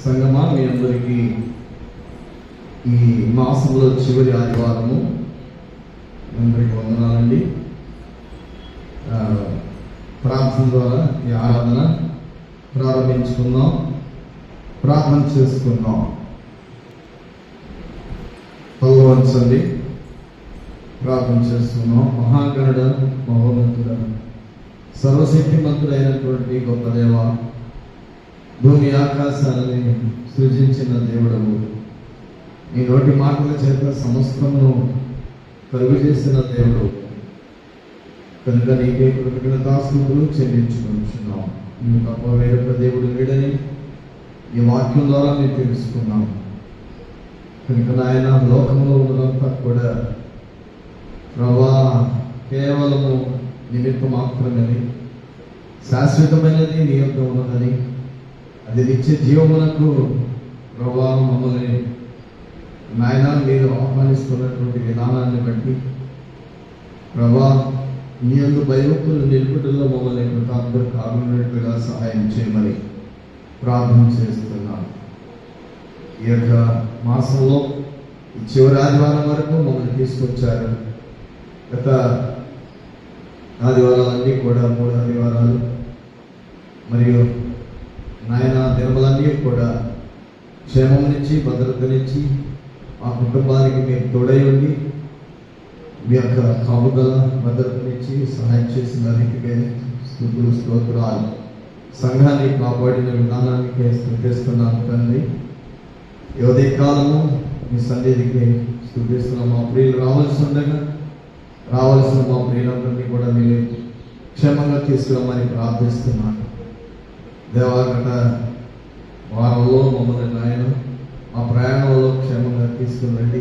సంగమా, మీ అందరికీ ఈ మాసంలో చివరి ఆదివారము అందరికీ వందనాలండి. ప్రార్థన ద్వారా ఈ ఆరాధన ప్రారంభించుకుందాం, ప్రార్థన చేసుకుందాం. భగవంతుడి ప్రార్థన చేస్తున్నాం. మహాగణుడ, మహోన్నతుడ, సర్వశక్తిమంతుడైనటువంటి గొప్ప దేవ, భూమి ఆకాశాలని సృజించిన దేవుడవు, నీ నోటి మాటల చేత సమస్తమును కలుగు చేసిన దేవుడు కనుక నీకే కృతజ్ఞతాస్తుతులు చెల్లించుకుంటున్నాం. నువ్వు తప్ప వేరొక దేవుడు లేడని ఈ వాక్యం ద్వారా మేము తెలుసుకున్నాం. కనుక నాయన, లోకంలో ఉన్నదంతా కూడా ప్రభా కేవలము నిమిత్తం మాత్రమేని, శాశ్వతమైనది నీ యొక్క ఉన్నదని, అది నిత్య జీవమునకు ప్రభా మమ్మల్ని నాయన మీరు ఆహ్వానిస్తున్నటువంటి విధానాన్ని బట్టి ప్రభా నీ యొక్క భయభక్తులు నిలుపుటలో మమ్మల్ని కానున్నట్టుగా సహాయం చేయమని ప్రార్థన చేస్తున్నాను. ఈ యొక్క మాసంలో ఈ చివరి ఆదివారం వరకు మమ్మల్ని తీసుకొచ్చారు. గత ఆదివారాలన్నీ కూడా 3 ఆదివారాలు మరియు నాయన దినములన్నీ కూడా క్షేమం నుంచి, భద్రతనిచ్చి మా కుటుంబానికి మీరు తోడై ఉండి మీ యొక్క కాపుదల భద్రతనిచ్చి సహాయం చేసిన రీతిగా స్తుతులు స్తోత్రాలు. సంఘాన్ని కాపాడిన విధానానికి స్తుతిస్తున్నాను తండ్రి. ఈ ఉదయ కాలము మీ సన్నిధికి స్తుతిస్తున్నాం. మా ప్రియులు రావాల్సిన మా ప్రియులందరినీ కూడా మీరు క్షేమంగా తీసుకురమ్మని ప్రార్థిస్తున్నాను. దేవాగట వారంలో మమ్మల్ని నాయన మా ప్రయాణంలో క్షేమంగా తీసుకురండి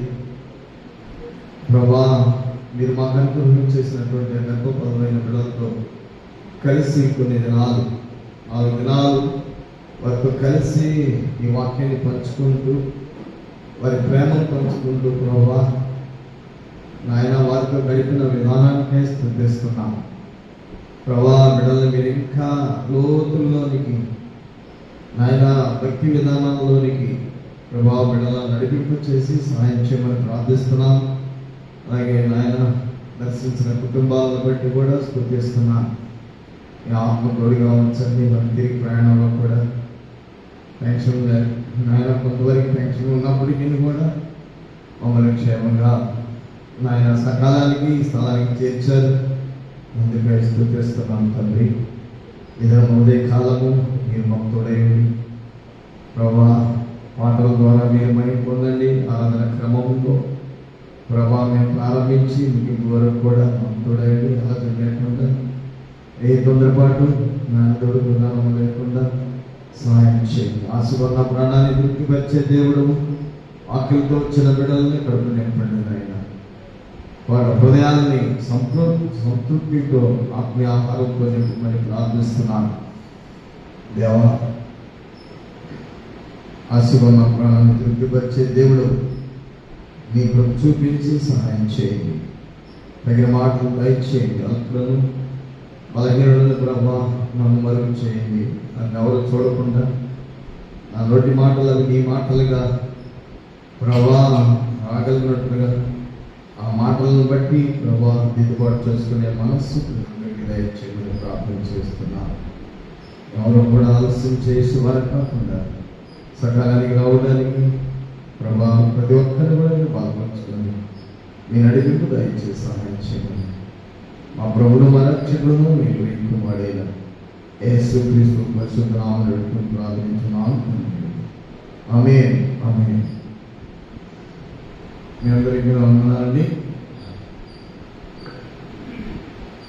ప్రభా. మీరు మాకు అనుగ్రహం చేసినటువంటి గర్భపదమైన బిడ్డలతో కలిసి కొన్ని దినాలు 4 దినాలు వారితో కలిసి ఈ వాక్యాన్ని పంచుకుంటూ, వారి ప్రేమను పంచుకుంటూ ప్రభా నాయన వారితో గడిపిన విధానానికే స్తుతిస్తున్నాం ప్రభా. బిడ్డల్ని మీరు ఇంకా లోతుల్లోనికి నాయన భక్తి విధానంలోనికి ప్రభా బిడ్డల నడిపింపు చేసి సహాయం చేయమని ప్రార్థిస్తున్నాం. అలాగే నాయన దర్శించిన కుటుంబాలను బట్టి కూడా స్తుతిస్తున్నాం. ఈ ఆత్మ తోడుగా ఉంచండి. మన తిరిగి ప్రయాణంలో కూడా పెన్షన్ నాయన కొంతవరకు పెన్షన్ ఉన్నప్పటికీ కూడా మమ్మల్ని క్షేమంగా నాయన సకాలానికి స్థలానికి చేర్చారు. అందుకే స్తుతిస్తున్నాం తండ్రి. ఇదన ఉదయ కాలము మీరు మాకు తోడైంది ప్రభా. పాటల ద్వారా మీరు మహిమ పొందండి. ఆరాధన క్రమంలో ప్రభా మేము ప్రారంభించి ముగింపు వరకు కూడా మాకు తోడైంది. ఆలోచన లేకుండా, ఏ తొందరపాటు నాన్నతోడు విధానం లేకుండా సహాయం చేయండి. ఆశపడిన ప్రాణాన్ని తృప్తిపరిచే దేవుడు, ఆకలితో వచ్చిన బిడ్డల్ని కడుపు నింపండి నాయన. వారి హృదయాన్ని సంతృప్తితో ఆత్మీయ ఆహారంతో నింపమని ప్రార్థిస్తున్నాను దేవా. ఆశీర్వాద ప్రాణాన్ని తృప్తిపరిచే దేవుడు, నీ కృప చూపించి సహాయం చేయండి. తగిన మాటలు దయచేయండి. అల్పులను బలహీనులను ప్రభా నన్ను మరుగు చేయండి. నన్ను ఎవరు చూడకుండా నా నోటి మాటలు అవి నీ మాటలుగా ప్రభా రాగలిగినట్లుగా ఆ మాటలను బట్టి ప్రభా దిద్దుబాటు చేసుకునే మనస్సు దయచేయమని ప్రార్థన చేస్తున్నాను. ఎవరు కూడా ఆలస్యం చేసి వారు కాకుండా సకాలానికి రావడానికి ప్రభా ప్రతి ఒక్కరిని కూడా మీరు పాల్పంచుకొని మీ నడిపింపు దయచేసి సహాయం చేయమని మా ప్రభువును మా రక్షకుడును మీకు కుమారుడైన యేసుక్రీస్తు పరిశుద్ధ నామమున ప్రార్థించున్నాను. ఆమేన్, ఆమేన్. మీ అందరికీ వందనాలండి.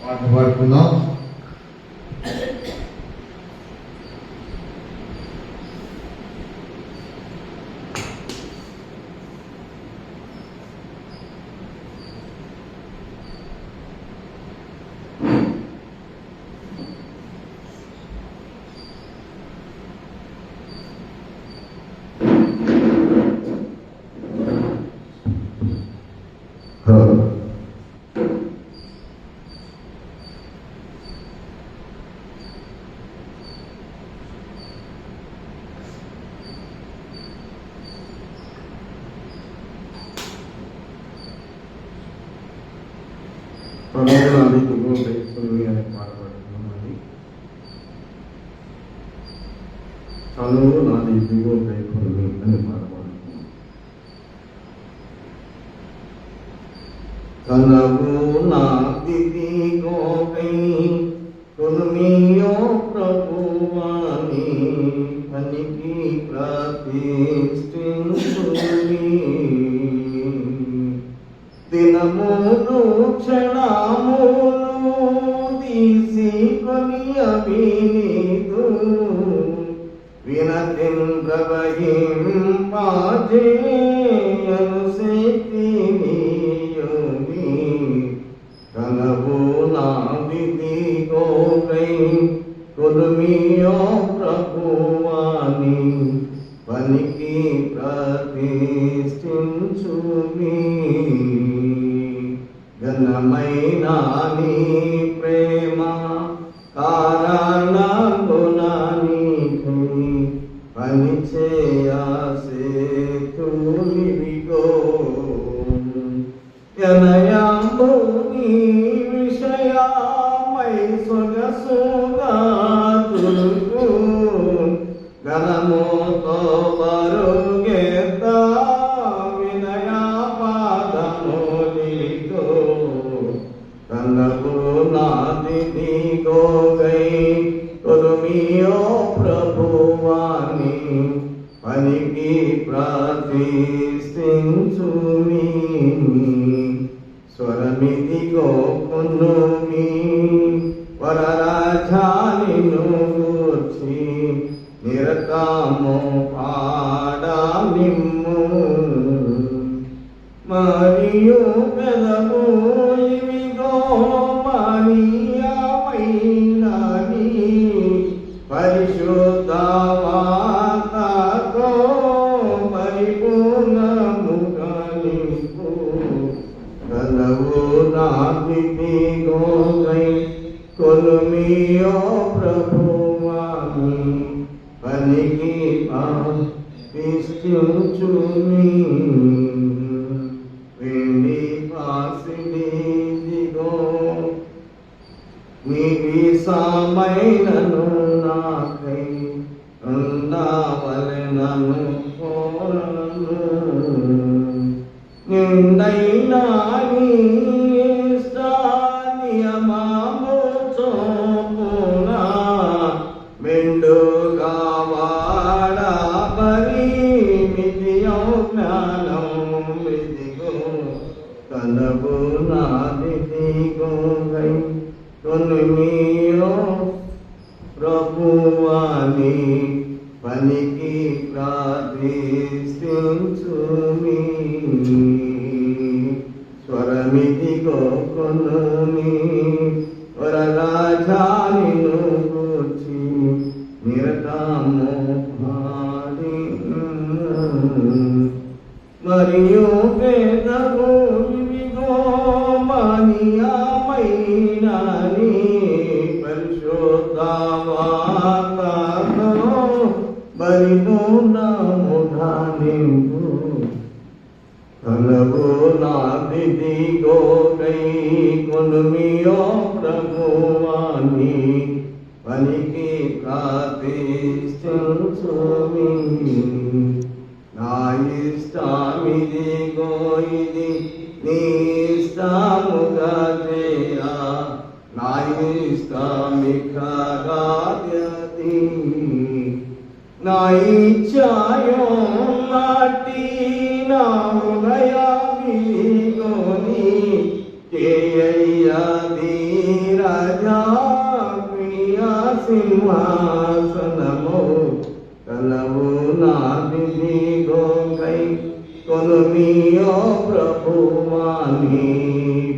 పాట పాడుకుందాం. నాది దిగువ పెట్టుకుని అనే పాట పాడుతున్నామండి. తనువు నాది దిగువ పెట్టుకుని అనే పాట పాడుతున్నాం. తనవు నాది దిగువ కొనుమియో ప్రభువాని పనికి ప్రతిష్ఠించుని దినములు క్షణములు తీసుకొని అభినీదు వినతిన్ ప్రవహింపాజేయను శక్తి నీయుని కనవు నా విధి గోకై కొనుమియో ప్రభువాని పనికి ప్రతిష్ఠించుని ఘనమైన నీ ప్రేమ కారణంగునా నీకై పని చేయసేతులివిగో యనయాంబు నీ విషయమై సొగసుగా తులుకు గణముతో బరుగెత్త వినయా పాదములితో కన్నవు నాది గోగై కొనుమియో ప్రభువాని పనికి ప్రతిష్ఠించుని స్వరమిదిగో కొనుమి వరరాజానిను గూర్చి నిరతము పాడా నిమ్ము మరియు పెదము ఇవిగో మరియమైనని పరిశుద్ధ వార్తతో పరిపూర్ణముగా నింపు కలవు నాది గోగై కొనుమియో ప్రభువాని పనికి ప్రతిష్ఠించుని వెండి పాసిడిదిగో నీవి సామైనను నాకై ఉండవలెనను కోరను నిండైనా నీ నియమము చోపున మెండుగా వాడా పరిమితియో జ్ఞానం విధిగో కలవు నాది గోగై కొనుమియో ప్రభువాని పనికి ప్రతిష్ఠించుని స్వరమిదిగో కొనుమి వరరాజానిను గూర్చి నిరతము పాడి మరియు పేదవు ఇవిగో మానియామైనని పరిశుద్ధ వార్తతో పరిపూర్ణముగా నింపు కలవు నాది గోగై కొనుమియో ప్రభువాని పనికి ప్రతిష్ఠించుని నా ఇష్టమిదిగో ఇది నీ ఇష్టముగా చేయ నా ఇష్టమిఖగాద్యతి నా ఇచ్ఛాయో నాటి నా హృదయమిగోని కేయది రాజా ప్రియ సింహాసనము కలవు నాది గోగై కొనుమియో ప్రభువాని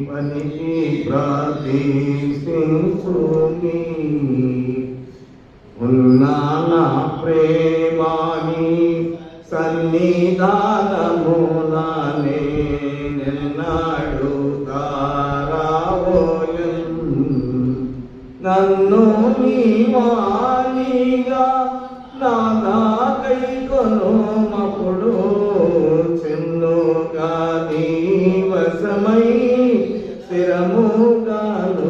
పనికి ప్రతిష్ఠించుని ఉన్నా నా ప్రేమాని సన్నిధానములానే నిన్నాడు తారావోయన్ నన్ను నీవానిగా నాకై కొనుమప్పుడు చెన్నుగా నీ వశమై స్థిరముగాను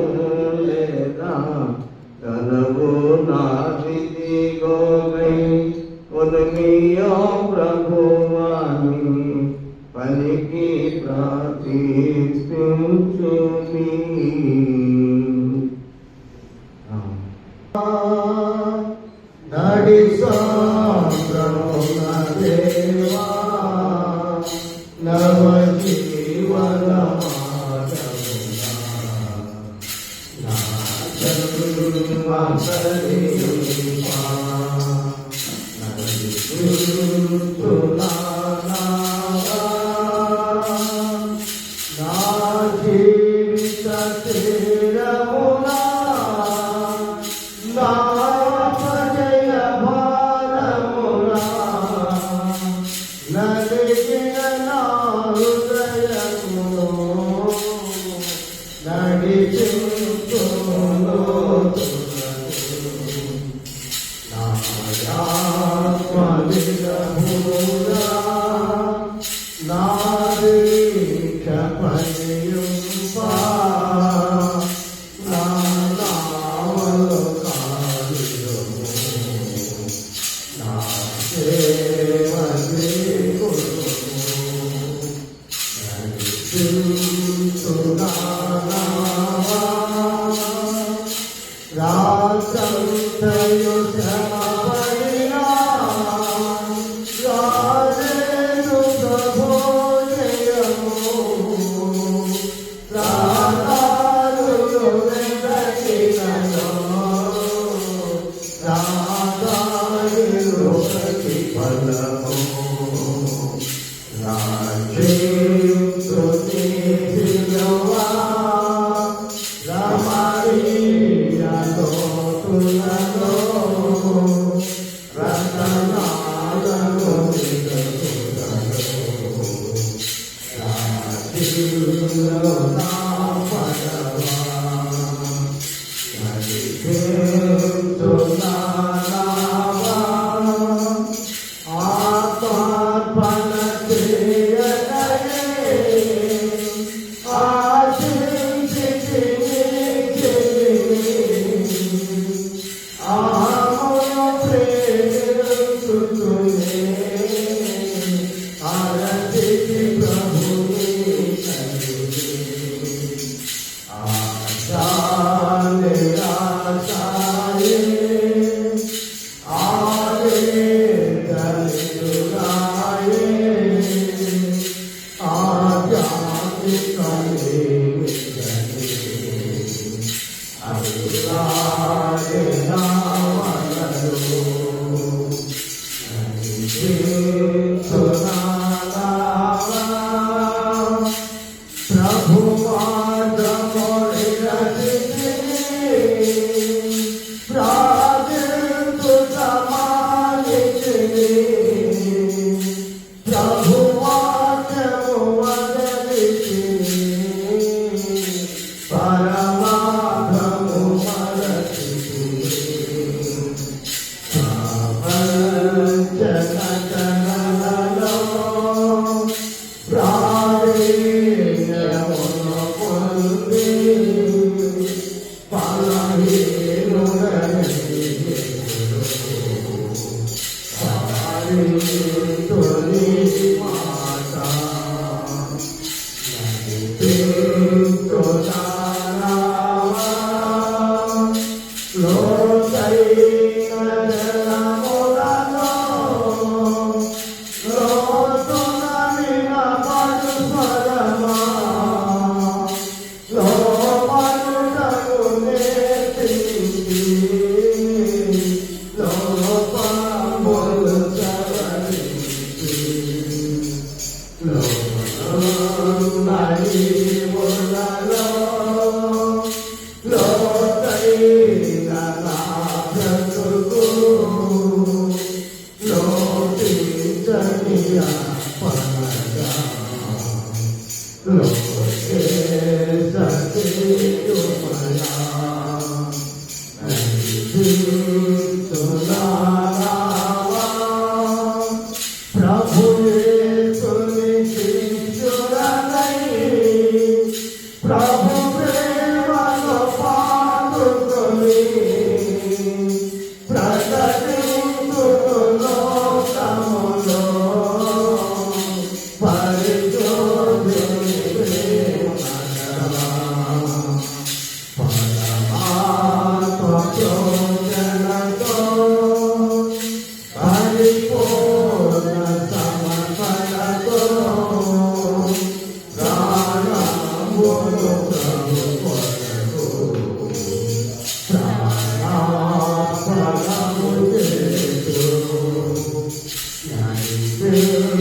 Yeah.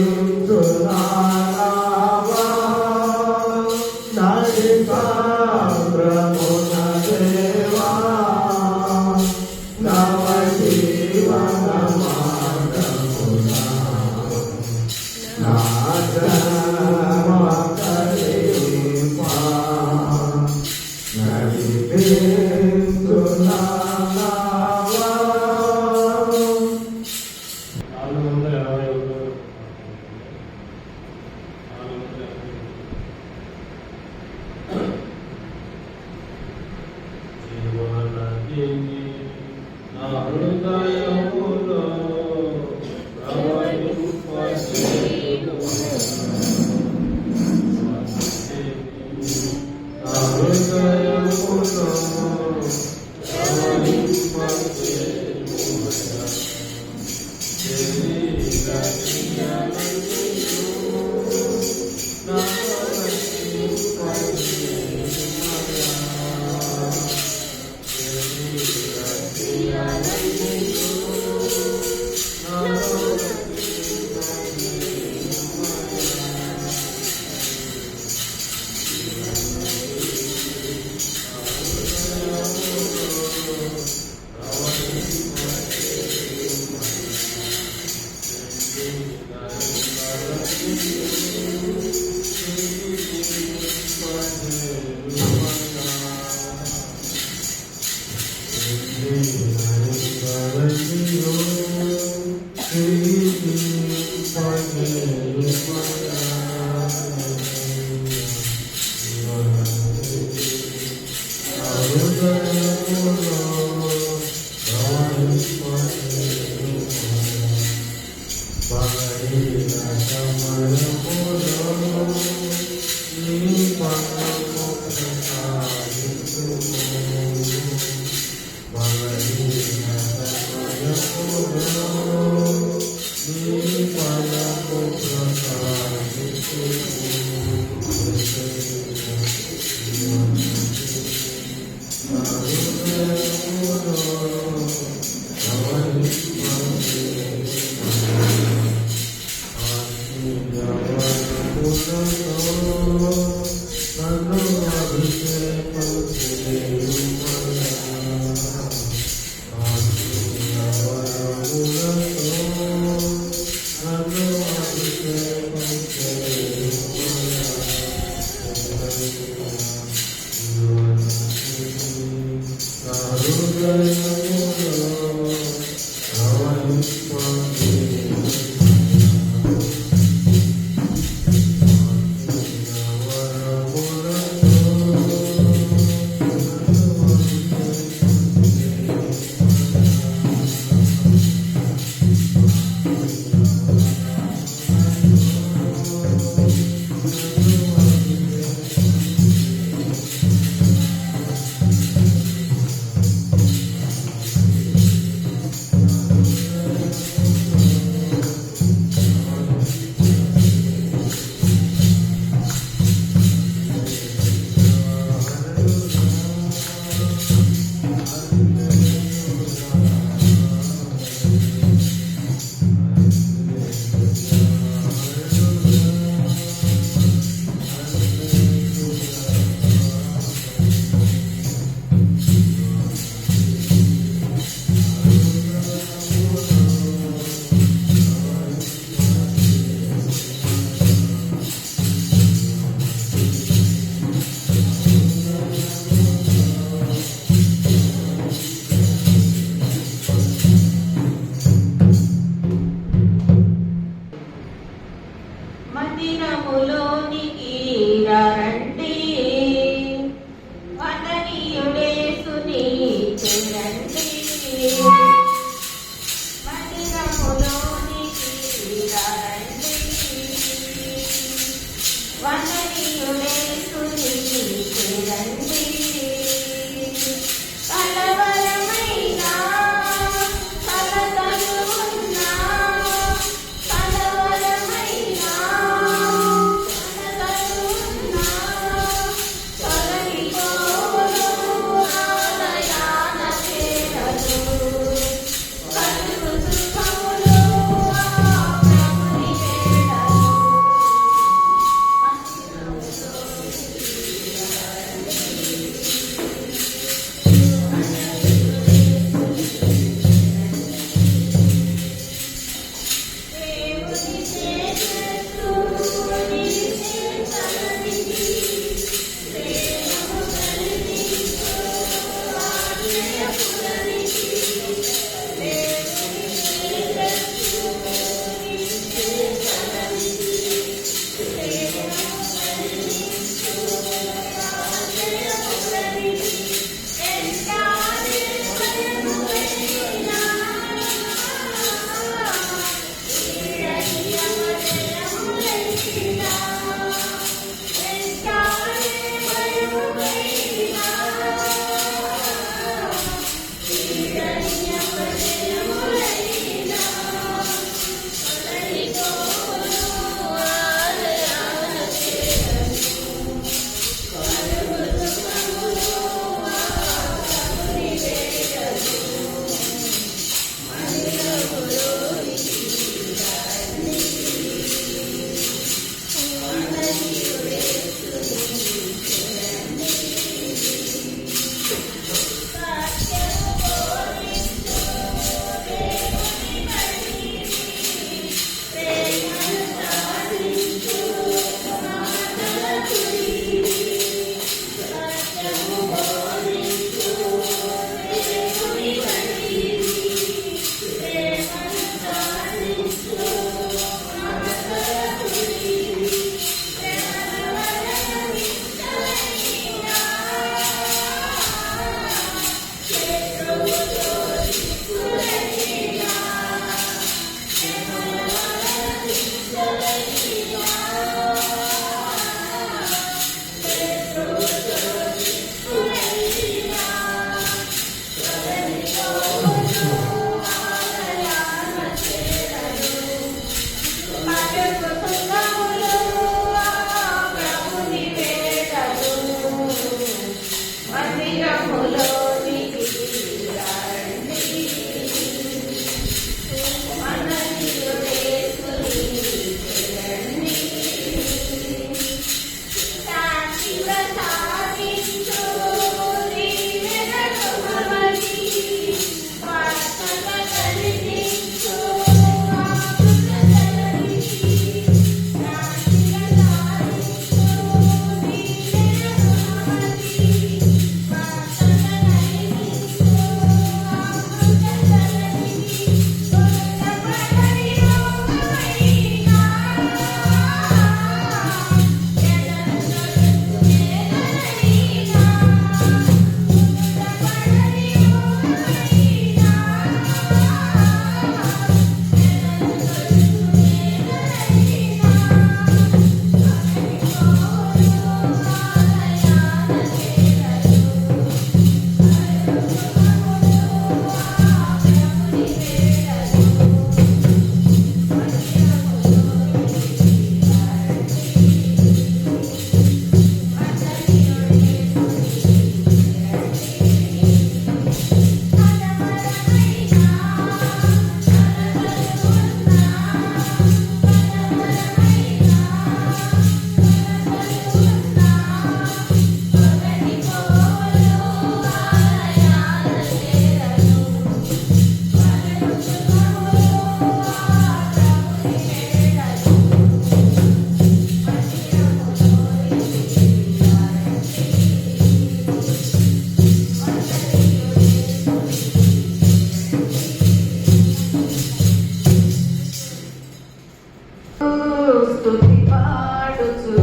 స్తుతి పాడుచు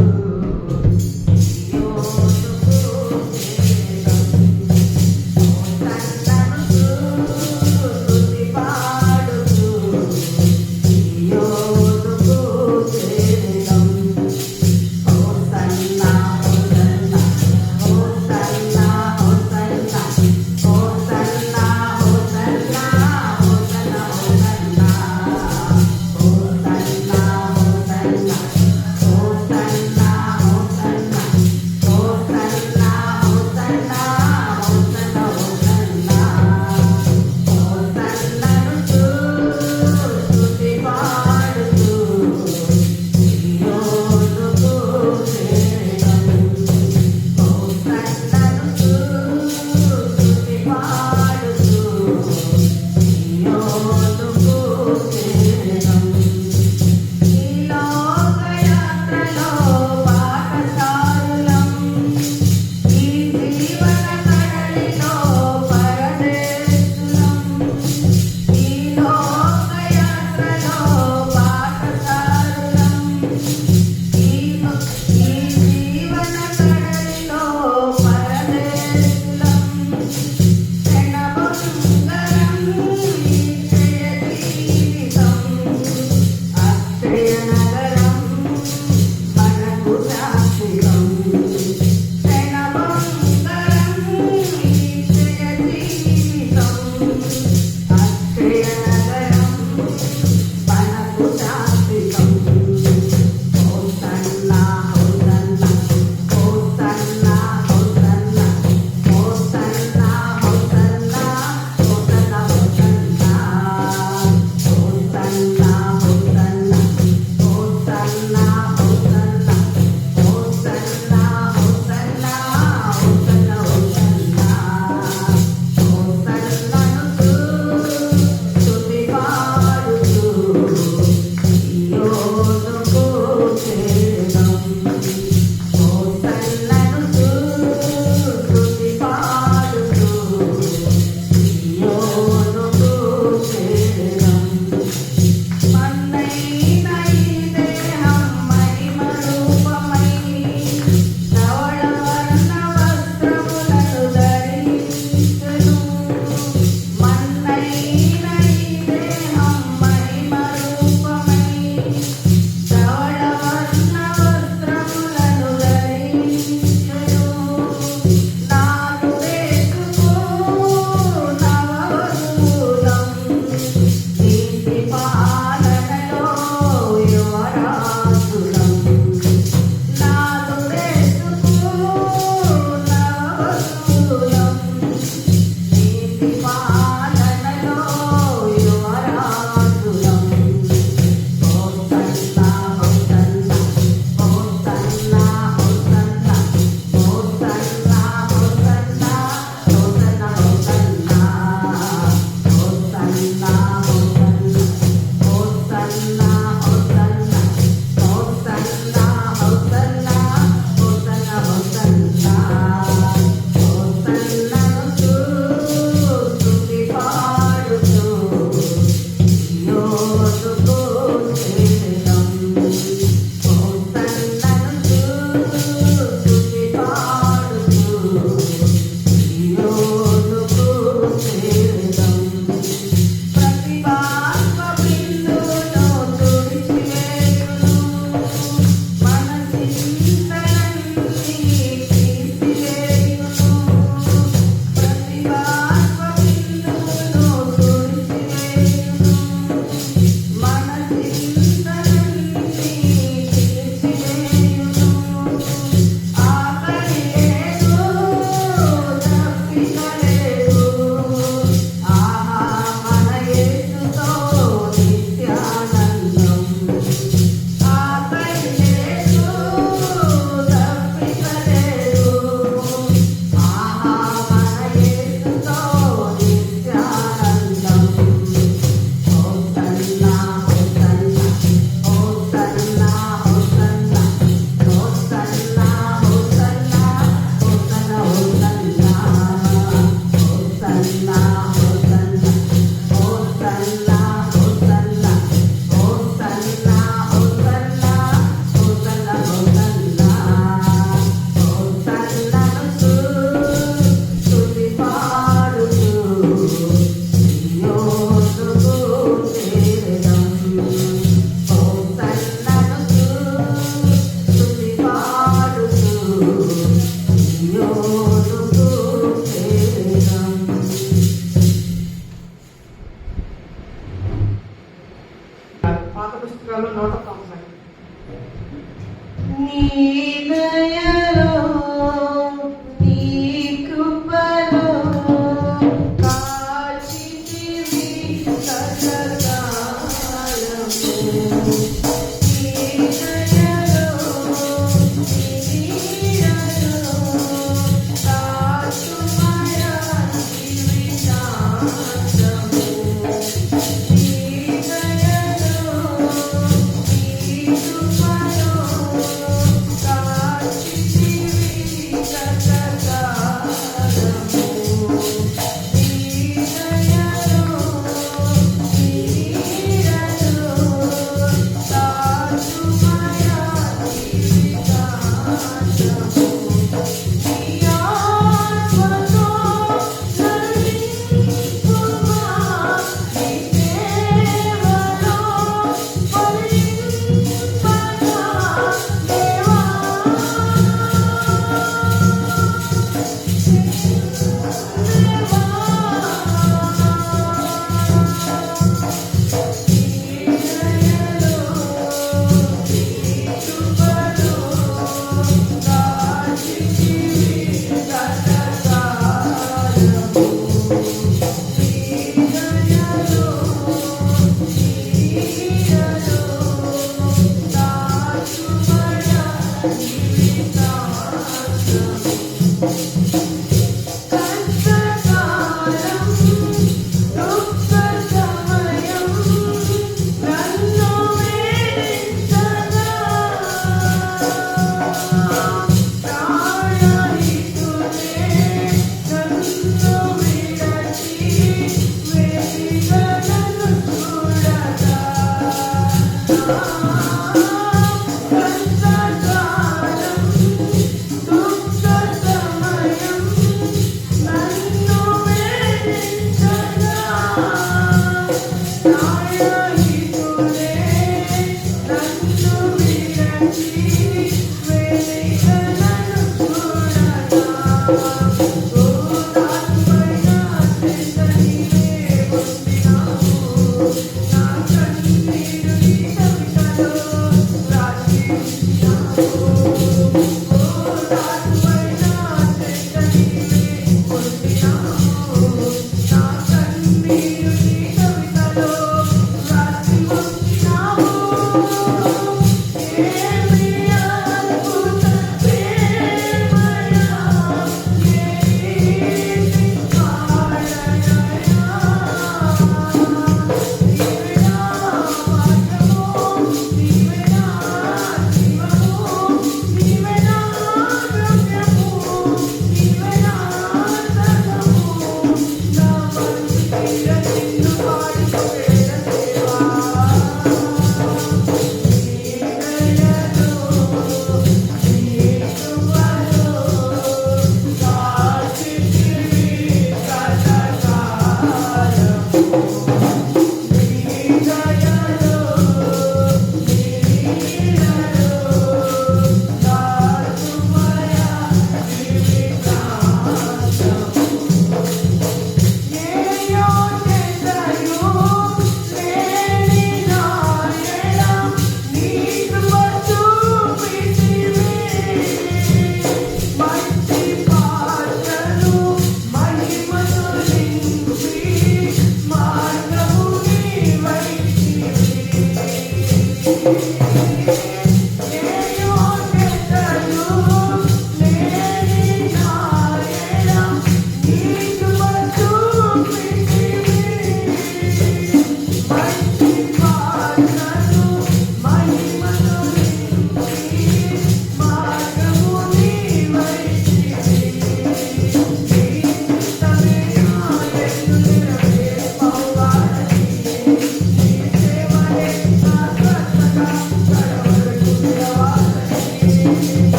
Hosanna, పాత పుస్తకాలు 190. నీ దయలో నీ కృపలో కాచితివి సదాకాలము. నీ దయలో నీ నీడలో కాచుమయా జీవితాంతము. నీ దయలో నీ కృపలో కాచితివి సదాకాలము. నీ దయలో నీ నీడలో కాచుమయా జీవితాంతము. నీ ఆత్మతో నడిపించుమా, నీ సేవలో ఫలింపగా దేవా. కష్టకాలం దుఃఖ సమయం నన్ను వేధించగా, ప్రాణహితుడే నన్ను విడచి వేదనను చూడగా. కష్టకాలం దుఃఖ సమయం నన్ను వేధించగా, ప్రాణహితుడే నన్ను విడచి వేదనను చూడగా. ఓదార్పైన చెంత నీవే పొందినావు, నా కన్నీరు నీ కవితలో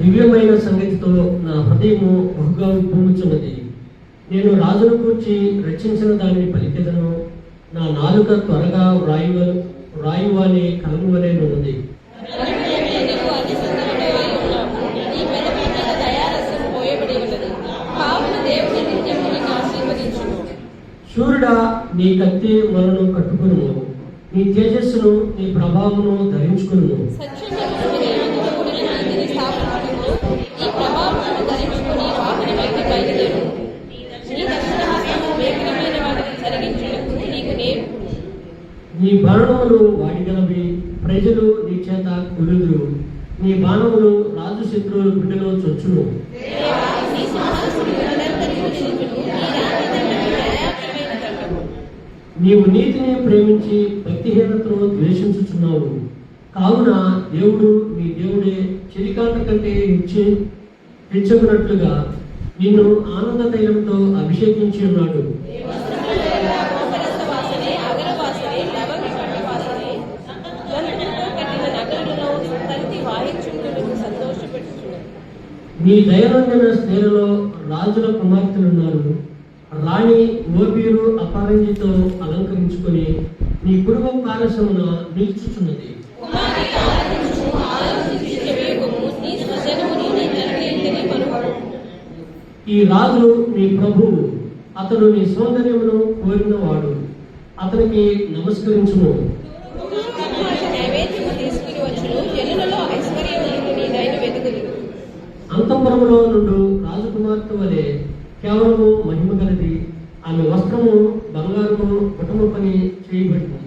దివ్యమైన సంగతితో నా హృదయము బహుగా ఉప్పొంగుచున్నది. నేను రాజును కూర్చి రచించిన దానిని పలికెదను. నా నాలుక త్వరగా వ్రాయువాని కలము వలె ఉన్నది. సూర్యుడా, నీ కత్తి మొలను కట్టుకును, నీ తేజస్సును నీ ప్రభావమును ధరించుకును. నీ బాణములు వాడిగలవి, ప్రజలు నీ చేత కూలుదురు. నీ బాణములు రాజు శత్రువుల గుండెలో చొచ్చును. నీవు నీతిని ప్రేమించి భక్తిహీనతను ద్వేషించుచున్నావు. కావున దేవుడు నీ దేవుడే చెలికాంత కంటే హెచ్చుకున్నట్లుగా నిన్ను ఆనంద తైలంతో అభిషేకించి ఉన్నాడు. నీ దయనందిన స్త్రీలలో రాజుల కుమార్తెలున్నారు. రాణి ఓబీరు అపరంజితో అలంకరించుకొని నీ కుటుంబ పారసమున నిలుచుచున్నది. ఈ రాజు నీ ప్రభువు, అతడు నీ సౌందర్యమును కోరినవాడు. అతనికి నమస్కరించుము. అంతఃపురములో నుండు రాజకుమార్తె వలె కేవలము మహిమ గలది. ఆమె వస్త్రము బంగారము కుటుంబ పని చేయబడింది.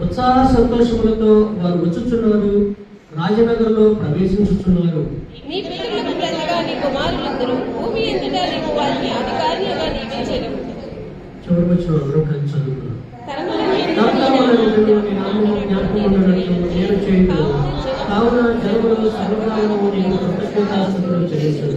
ఉత్సాహ సంతోషములతో వారు వచ్చుచున్నారు, రాజనగరంలో ప్రవేశించుచున్నారు. చివరికి వచ్చిన అందరూ కలిసి చదువుకున్నారు. నేను చేయను, కావున జనములు సర్వకాలము నేను కృతజ్ఞతాస్తుతులు చెల్లించును.